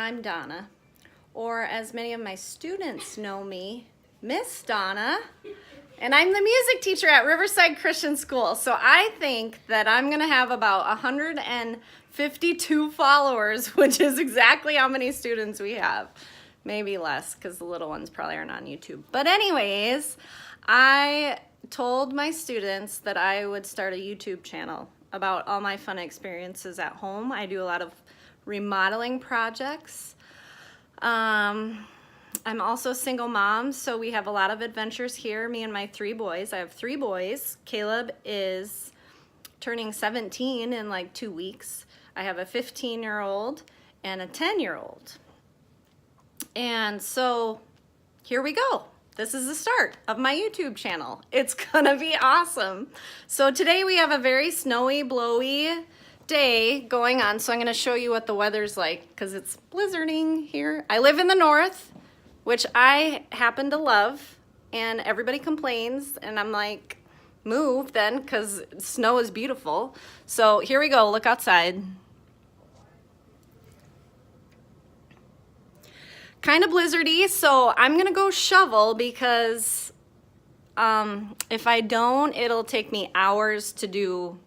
I'm Donna, or as many of my students know me, Miss Donna, and I'm the music teacher at Riverside Christian School. So I think that I'm going to have about 152 followers, which is exactly how many students we have. Maybe less, because the little ones probably aren't on YouTube. But anyways, I told my students that I would start a YouTube channel about all my fun experiences at home. I do a lot of remodeling projects. I'm also a single mom, so we have a lot of adventures here, me and my 3 boys. I have 3 boys. Caleb is turning 17 in like 2 weeks. I have a 15-year-old and a 10-year-old. And so here we go. This is the start of my YouTube channel. It's gonna be awesome. So today we have a very snowy, blowy day going on. So I'm gonna show you what the weather's like because it's blizzarding here. I live in the north, which I happen to love, and everybody complains, and I'm like, move then, because snow is beautiful. So here we go, look outside. Kind of blizzardy, so I'm gonna go shovel because if I don't, it'll take me hours to do,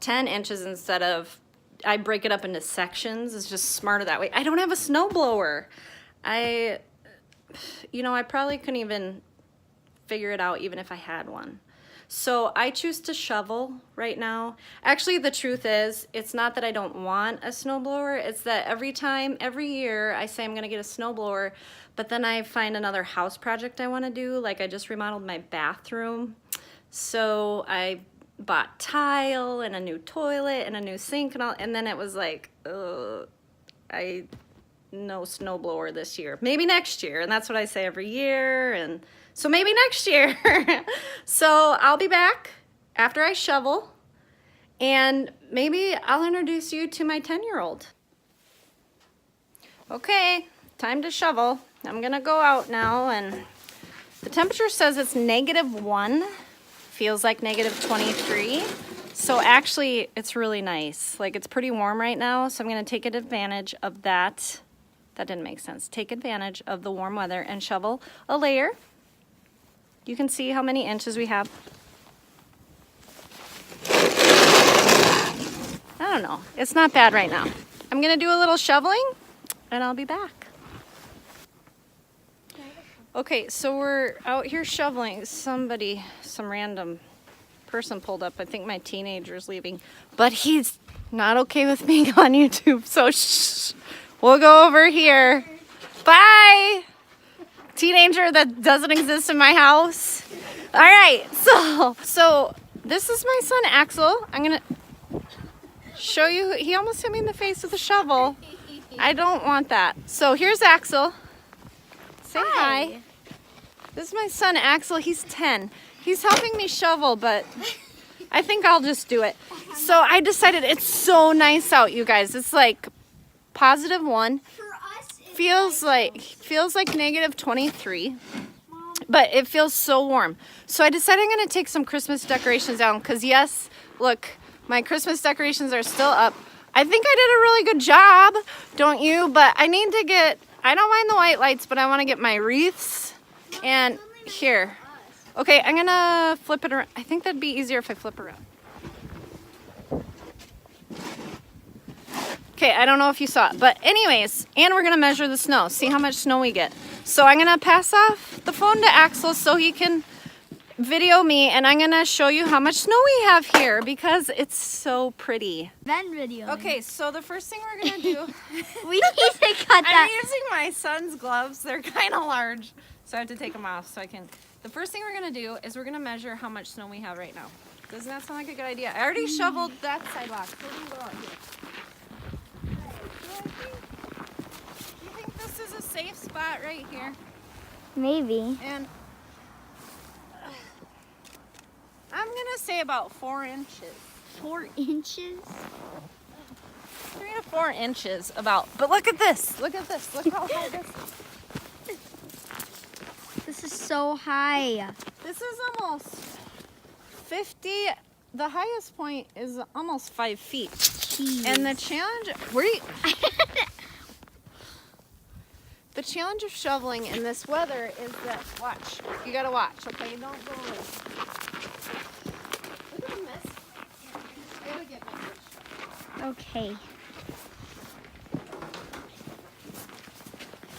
10 inches instead of, I break it up into sections. It's just smarter that way. I don't have a snow blower. I probably couldn't even figure it out even if I had one. So I choose to shovel right now. Actually, the truth is, it's not that I don't want a snowblower. It's that every year, I say I'm gonna get a snowblower, but then I find another house project I wanna do. Like I just remodeled my bathroom. So I bought tile and a new toilet and a new sink and all, and then it was like, no snowblower this year. Maybe next year, and that's what I say every year, and so maybe next year. So I'll be back after I shovel, and maybe I'll introduce you to my 10-year-old. Okay, time to shovel. I'm gonna go out now, and the temperature says it's -1, feels like -23. So actually, it's really nice. Like, it's pretty warm right now, so I'm gonna take advantage of that. That didn't make sense. Take advantage of the warm weather and shovel a layer. You can see how many inches we have. I don't know. It's not bad right now. I'm gonna do a little shoveling and I'll be back. Okay, so we're out here shoveling. Some random person pulled up. I think my teenager's leaving, but he's not okay with being on YouTube, so shh. We'll go over here. Bye! Teenager that doesn't exist in my house. All right, so this is my son Axel. I'm gonna show you. He almost hit me in the face with a shovel. I don't want that. So here's Axel. Say hi. This is my son Axel. He's 10. He's helping me shovel, but I think I'll just do it. So I decided it's so nice out, you guys. It's like +1. Feels like -23, but it feels so warm. So I decided I'm gonna take some Christmas decorations down because yes, look, my Christmas decorations are still up. I think I did a really good job, don't you? But I don't mind the white lights, but I wanna get my wreaths and here. Okay, I'm gonna flip it around. I think that'd be easier if I flip around. Okay, I don't know if you saw it, but anyways, and we're gonna measure the snow, see how much snow we get. So I'm gonna pass off the phone to Axel so he can video me, and I'm gonna show you how much snow we have here because it's so pretty. Then video. Okay, so the first thing we're gonna do, We need to cut that. I'm using my son's gloves. They're kind of large, so I have to take them off so I can. The first thing we're gonna do is we're gonna measure how much snow we have right now. Doesn't that sound like a good idea? I already shoveled that sidewalk. So we can go out here. You think this is a safe spot right here? Maybe. And I'm gonna say about 4 inches. 4 inches? 3 to 4 inches about. But look at this. Look at this. Look how high this is. This is so high. This is almost 50. The highest point is almost 5 feet. Jeez. And the challenge, the challenge of shoveling in this weather is that, watch, you gotta watch, okay? Don't go away. Look at the mist. I gotta get my first shovel. Okay.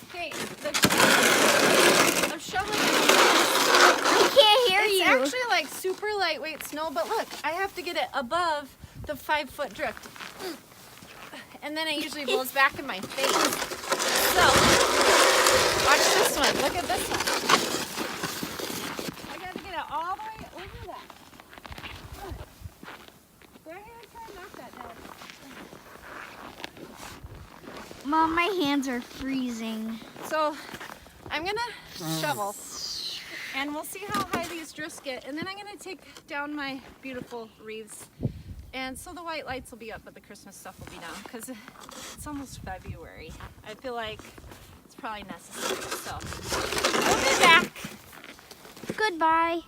Okay, the challenge of shoveling I can't hear it's you. actually like super lightweight snow, but look, I have to get it above the 5-foot drift. And then it usually blows back in my face. So, watch this one. Look at this one. I got to get it all the way over that. Look. Go ahead and try and knock that down. Mom, my hands are freezing. So, I'm going to shovel. And we'll see how high these drifts get. And then I'm going to take down my beautiful wreaths. And so the white lights will be up, but the Christmas stuff will be down because it's almost February. I feel like it's probably necessary. So we'll be back. Goodbye.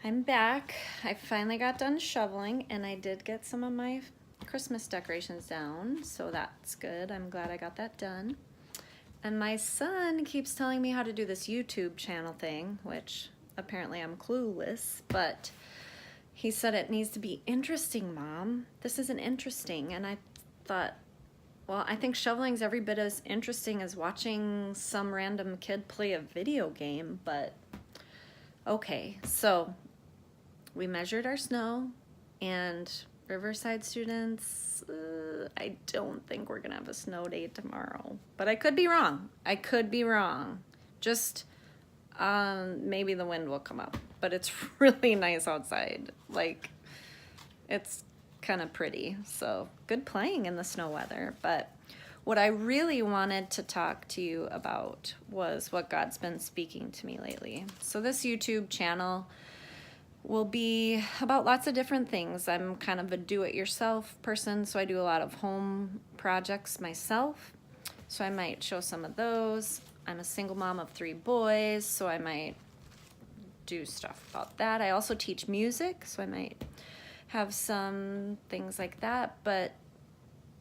I'm back. I finally got done shoveling and I did get some of my Christmas decorations down. So that's good. I'm glad I got that done. And my son keeps telling me how to do this YouTube channel thing, which apparently I'm clueless, but he said it needs to be interesting, Mom. This isn't interesting. And I thought, well, I think shoveling's every bit as interesting as watching some random kid play a video game, but okay. So we measured our snow, and Riverside students, I don't think we're gonna have a snow day tomorrow, but I could be wrong. I could be wrong. Just maybe the wind will come up, but it's really nice outside. Like, it's kind of pretty, so good playing in the snow weather. But what I really wanted to talk to you about was what God's been speaking to me lately. So this YouTube channel will be about lots of different things. I'm kind of a do-it-yourself person, so I do a lot of home projects myself. So I might show some of those. I'm a single mom of 3 boys, so I might do stuff about that. I also teach music, so I might have some things like that. But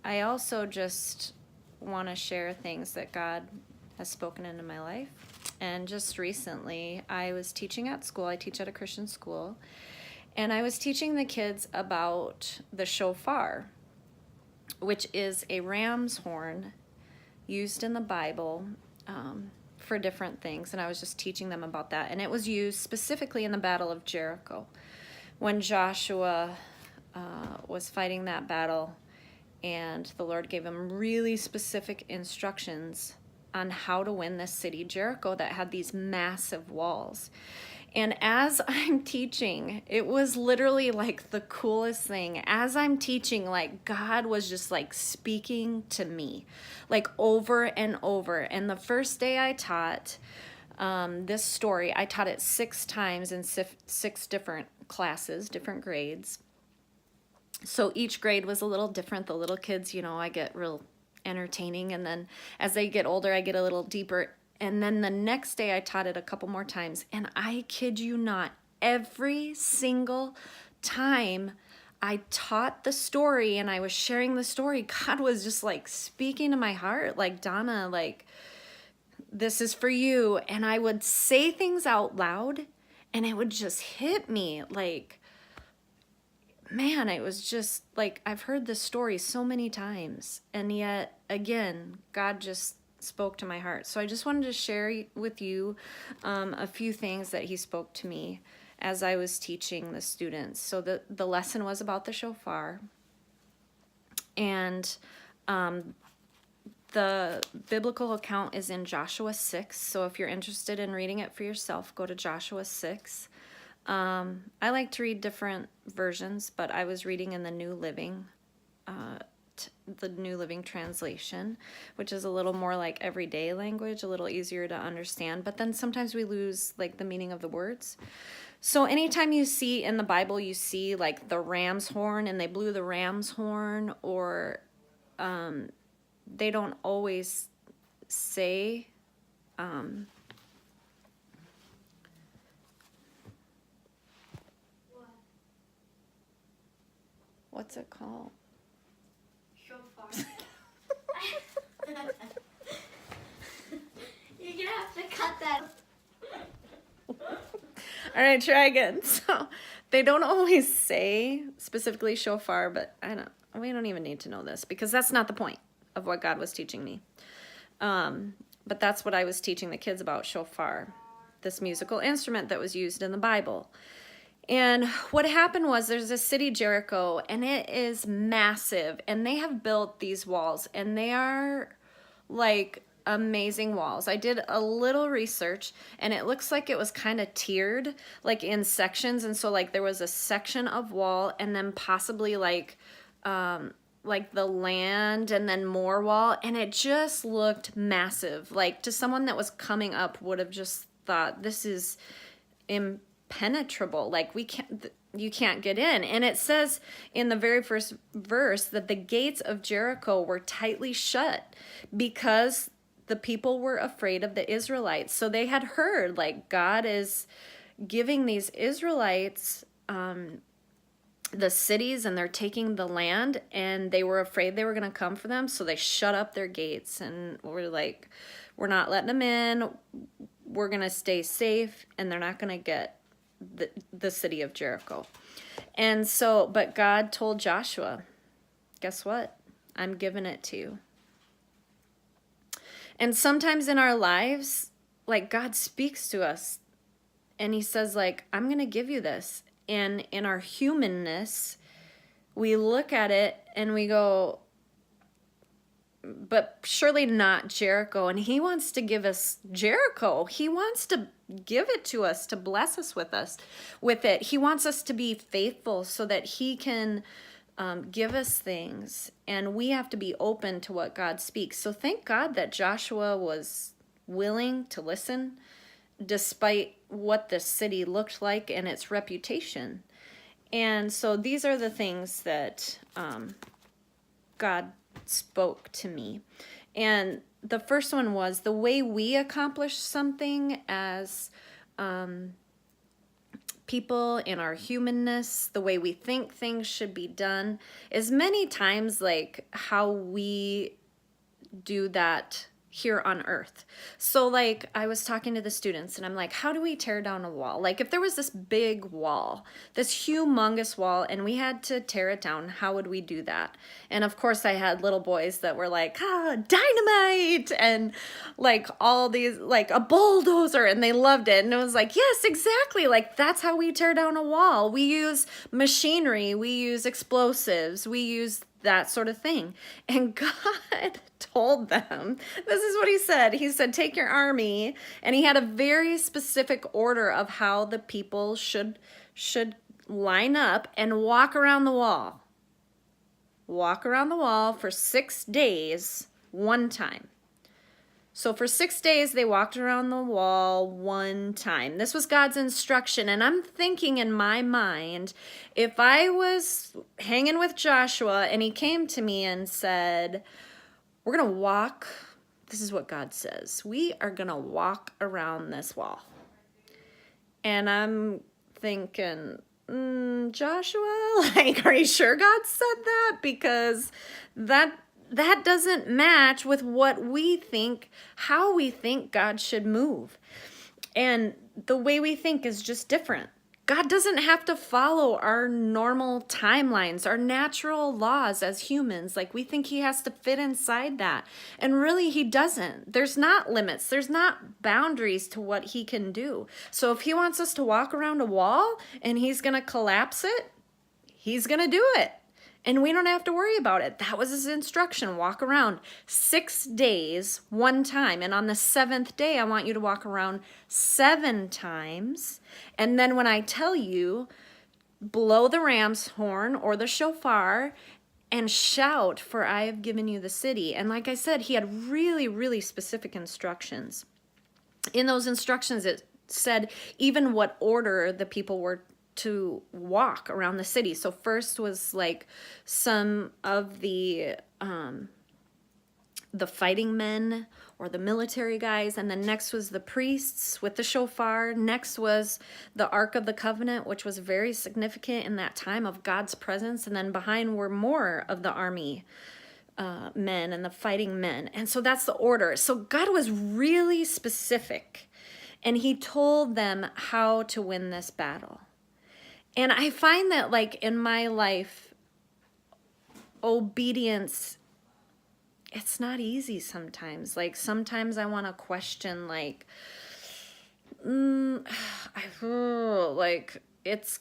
I also just want to share things that God has spoken into my life. And just recently, I was teaching at school. I teach at a Christian school. And I was teaching the kids about the shofar, which is a ram's horn used in the Bible for different things. And I was just teaching them about that. And it was used specifically in the Battle of Jericho when Joshua was fighting that battle. And the Lord gave him really specific instructions on how to win this city, Jericho, that had these massive walls. And as I'm teaching, it was literally like the coolest thing. As I'm teaching, like God was just like speaking to me, like over and over. And the first day I taught this story, I taught it 6 times in 6 different classes, different grades. So each grade was a little different. The little kids, you know, I get real entertaining, and then as they get older I get a little deeper. And then the next day I taught it a couple more times, and I kid you not, every single time I taught the story and I was sharing the story, God was just like speaking to my heart, like, Donna, like, this is for you. And I would say things out loud and it would just hit me like, man, it was just like, I've heard this story so many times, and yet again, God just spoke to my heart. So I just wanted to share with you a few things that he spoke to me as I was teaching the students. So the lesson was about the shofar, and the biblical account is in Joshua 6. So if you're interested in reading it for yourself, go to Joshua 6. I like to read different versions, but I was reading in the New Living Translation, which is a little more like everyday language, a little easier to understand, but then sometimes we lose like the meaning of the words. So anytime you see in the Bible, you see like the ram's horn and they blew the ram's horn, or they don't always say what's it called? Shofar. You're gonna have to cut that. All right, try again. So they don't always say specifically shofar, but we don't even need to know this because that's not the point of what God was teaching me. But that's what I was teaching the kids about shofar, this musical instrument that was used in the Bible. And what happened was there's a city, Jericho, and it is massive. And they have built these walls, and they are like amazing walls. I did a little research, and it looks like it was kind of tiered, like in sections. And so like there was a section of wall, and then possibly like the land, and then more wall. And it just looked massive. Like to someone that was coming up would have just thought, this is impenetrable. Like you can't get in. And it says in the very first verse that the gates of Jericho were tightly shut because the people were afraid of the Israelites. So they had heard like God is giving these Israelites the cities, and they're taking the land, and they were afraid they were going to come for them. So they shut up their gates and were like, we're not letting them in. We're going to stay safe, and they're not going to get the city of Jericho. And so, but God told Joshua, guess what? I'm giving it to you. And sometimes in our lives, like God speaks to us and he says like, I'm going to give you this. And in our humanness, we look at it and we go, but surely not Jericho. And he wants to give us Jericho. He wants to give it to us, to bless us with it. He wants us to be faithful so that he can give us things. And we have to be open to what God speaks. So thank God that Joshua was willing to listen despite what the city looked like and its reputation. And so these are the things that God spoke to me. And the first one was the way we accomplish something as people in our humanness, the way we think things should be done, is many times like how we do that here on earth. So like I was talking to the students and I'm like, how do we tear down a wall? Like if there was this big wall, this humongous wall, and we had to tear it down, how would we do that? And of course I had little boys that were like, dynamite, and like all these, like a bulldozer, and they loved it. And it was like, yes, exactly. Like that's how we tear down a wall. We use machinery, we use explosives, we use that sort of thing. And God told them, this is what he said. He said, take your army. And he had a very specific order of how the people should line up and walk around the wall. Walk around the wall for 6 days, one time. So for 6 days, they walked around the wall one time. This was God's instruction. And I'm thinking in my mind, if I was hanging with Joshua and he came to me and said, we're going to walk, this is what God says, we are going to walk around this wall. And I'm thinking, Joshua, like, are you sure God said that? Because that doesn't match with what we think, how we think God should move. And the way we think is just different. God doesn't have to follow our normal timelines, our natural laws as humans. Like we think he has to fit inside that. And really he doesn't. There's not limits. There's not boundaries to what he can do. So if he wants us to walk around a wall and he's going to collapse it, he's going to do it. And we don't have to worry about it. That was his instruction. Walk around 6 days, one time. And on the 7th day, I want you to walk around 7 times. And then when I tell you, blow the ram's horn or the shofar and shout, for I have given you the city. And like I said, he had really, really specific instructions. In those instructions, it said even what order the people were to walk around the city. So first was like some of the fighting men or the military guys, and then next was the priests with the shofar. Next was the Ark of the Covenant, which was very significant in that time of God's presence, and then behind were more of the army men and the fighting men. And so that's the order. So God was really specific, and he told them how to win this battle. And I find that, like, in my life, obedience, it's not easy sometimes. Like, sometimes I want to question, like, like, it's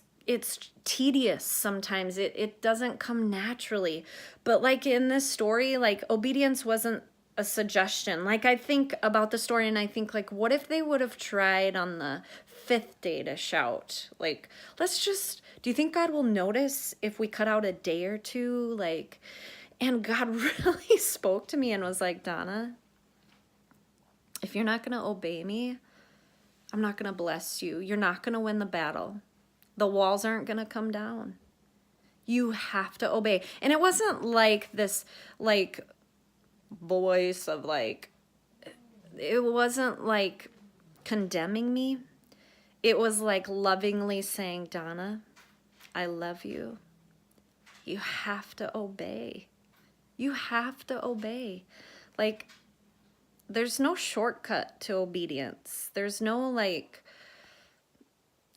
tedious sometimes. It doesn't come naturally. But like in this story, like, obedience wasn't a suggestion. Like, I think about the story and I think, like, what if they would have tried on the 5th day to shout? Like, do you think God will notice if we cut out a day or two? Like, and God really spoke to me and was like, Donna, if you're not going to obey me, I'm not going to bless you. You're not going to win the battle. The walls aren't going to come down. You have to obey. And it wasn't like this, like, voice of, like, it wasn't like condemning me. It was like lovingly saying, Donna, I love you. You have to obey. You have to obey. Like, there's no shortcut to obedience. There's no, like,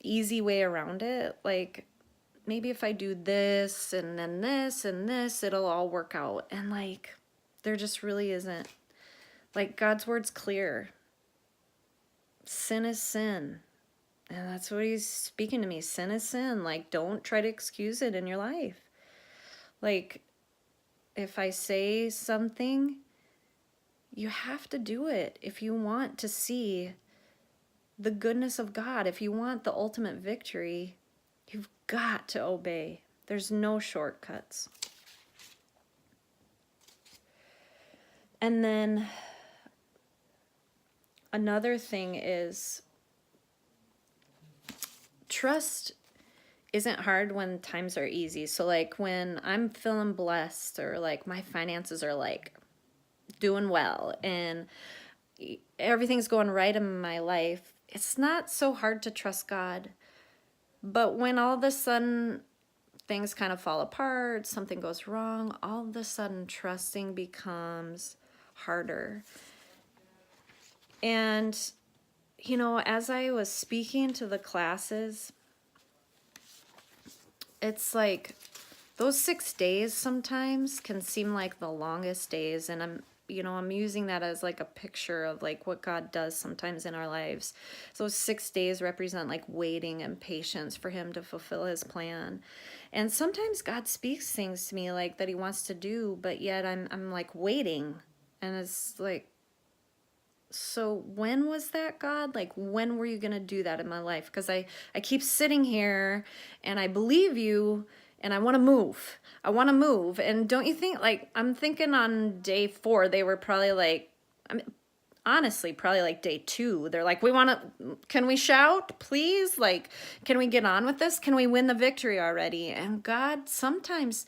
easy way around it. Like, maybe if I do this and then this and this, it'll all work out. And, like, there just really isn't. Like, God's word's clear. Sin is sin. And that's what he's speaking to me. Sin is sin. Like, don't try to excuse it in your life. Like, if I say something, you have to do it if you want to see the goodness of God. If you want the ultimate victory, you've got to obey. There's no shortcuts. And then another thing is, trust isn't hard when times are easy. So, like, when I'm feeling blessed, or like my finances are, like, doing well and everything's going right in my life, it's not so hard to trust God. But when all of a sudden things kind of fall apart, something goes wrong, all of a sudden trusting becomes harder. And, you know, as I was speaking to the classes, it's like those 6 days sometimes can seem like the longest days. And I'm using that as like a picture of like what God does sometimes in our lives. So those 6 days represent like waiting and patience for him to fulfill his plan. And sometimes God speaks things to me like that he wants to do, but yet I'm like waiting. And it's like, so when was that, God? Like, when were you going to do that in my life? Because I keep sitting here and I believe you and I want to move. I want to move. And don't you think, like, I'm thinking on day 4, they were probably like, I mean, honestly, probably like day 2. They're like, can we shout, please? Like, can we get on with this? Can we win the victory already? And God sometimes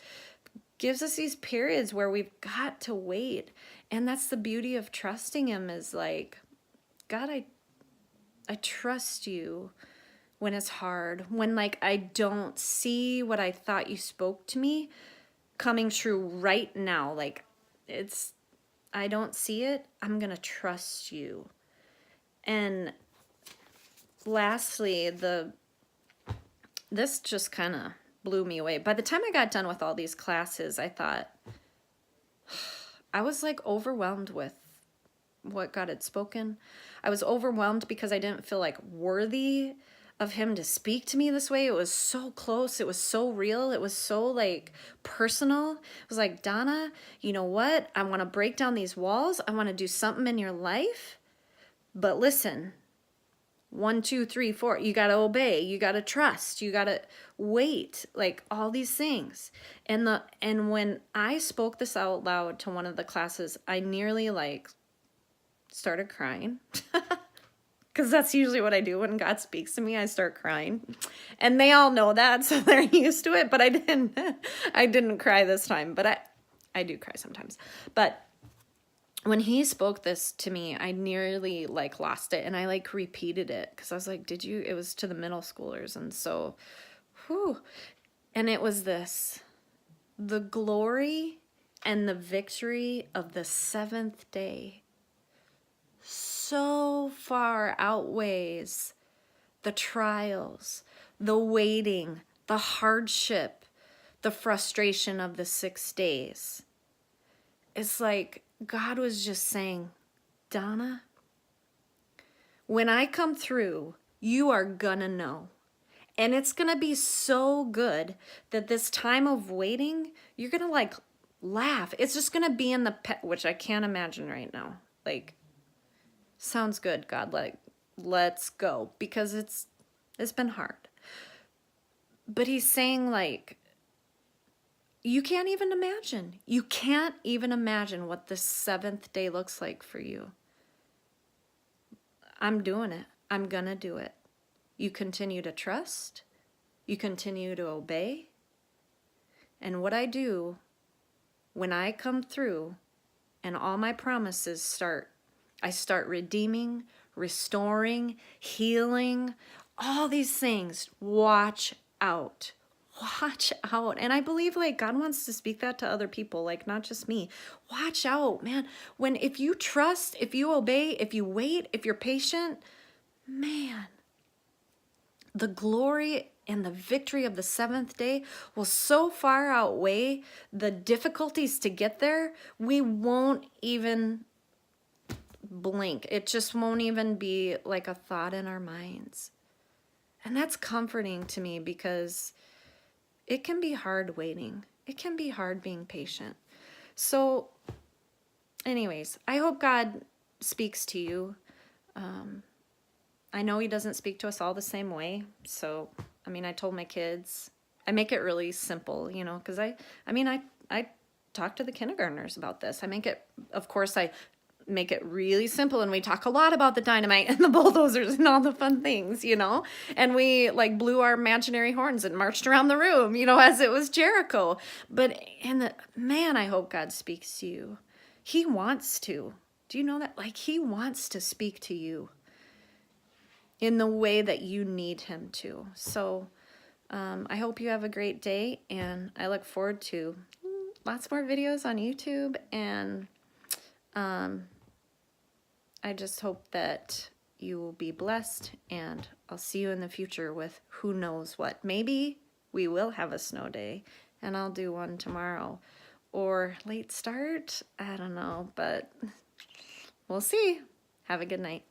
gives us these periods where we've got to wait. And that's the beauty of trusting him, is like, God, I trust you when it's hard, when like I don't see what I thought you spoke to me coming true right now. Like, I don't see it. I'm going to trust you. And lastly, this just kind of blew me away. By the time I got done with all these classes, I thought, I was like overwhelmed with what God had spoken. I was overwhelmed because I didn't feel like worthy of him to speak to me this way. It was so close. It was so real. It was so like personal. It was like, Donna, you know what? I want to break down these walls. I want to do something in your life. But listen, 1, 2, 3, 4, you got to obey. You got to trust. You got to wait, like all these things. And when I spoke this out loud to one of the classes, I nearly like started crying. Because that's usually what I do when God speaks to me. I start crying. And they all know that, so they're used to it. But I didn't cry this time. But I do cry sometimes. But when he spoke this to me, I nearly like lost it. And I like repeated it. Because I was like, it was to the middle schoolers. And so, whew. And it was this: the glory And the victory of the seventh day so far outweighs the trials, the waiting, the hardship, the frustration of the 6 days. It's like God was just saying, Donna, when I come through, you are gonna know. And it's gonna be so good that this time of waiting, you're gonna like laugh. It's just gonna be in the which I can't imagine right now. Like, sounds good, God, like, let's go. Because it's been hard. But he's saying, like, you can't even imagine. You can't even imagine what the seventh day looks like for you. I'm doing it. I'm gonna do it. You continue to trust. You continue to obey. And what I do when I come through and all my promises I start redeeming, restoring, healing, all these things. Watch out. Watch out. And I believe like God wants to speak that to other people, like not just me. Watch out, man. If you trust, if you obey, if you wait, if you're patient, man, the glory and the victory of the seventh day will so far outweigh the difficulties to get there, we won't even blink. It just won't even be like a thought in our minds. And that's comforting to me because it can be hard waiting. It can be hard being patient. So anyways, I hope God speaks to you. I know he doesn't speak to us all the same way. So, I mean, I told my kids, I make it really simple, you know, because I talk to the kindergartners about this. Of course, I make it really simple, and we talk a lot about the dynamite and the bulldozers and all the fun things, you know, and we like blew our imaginary horns and marched around the room, you know, as it was Jericho. But man, I hope God speaks to you. He wants to. Do you know that? Like, he wants to speak to you in the way that you need him to. So I hope you have a great day, and I look forward to lots more videos on YouTube, and I just hope that you will be blessed, and I'll see you in the future with who knows what. Maybe we will have a snow day, and I'll do one tomorrow. Or late start, I don't know, but we'll see. Have a good night.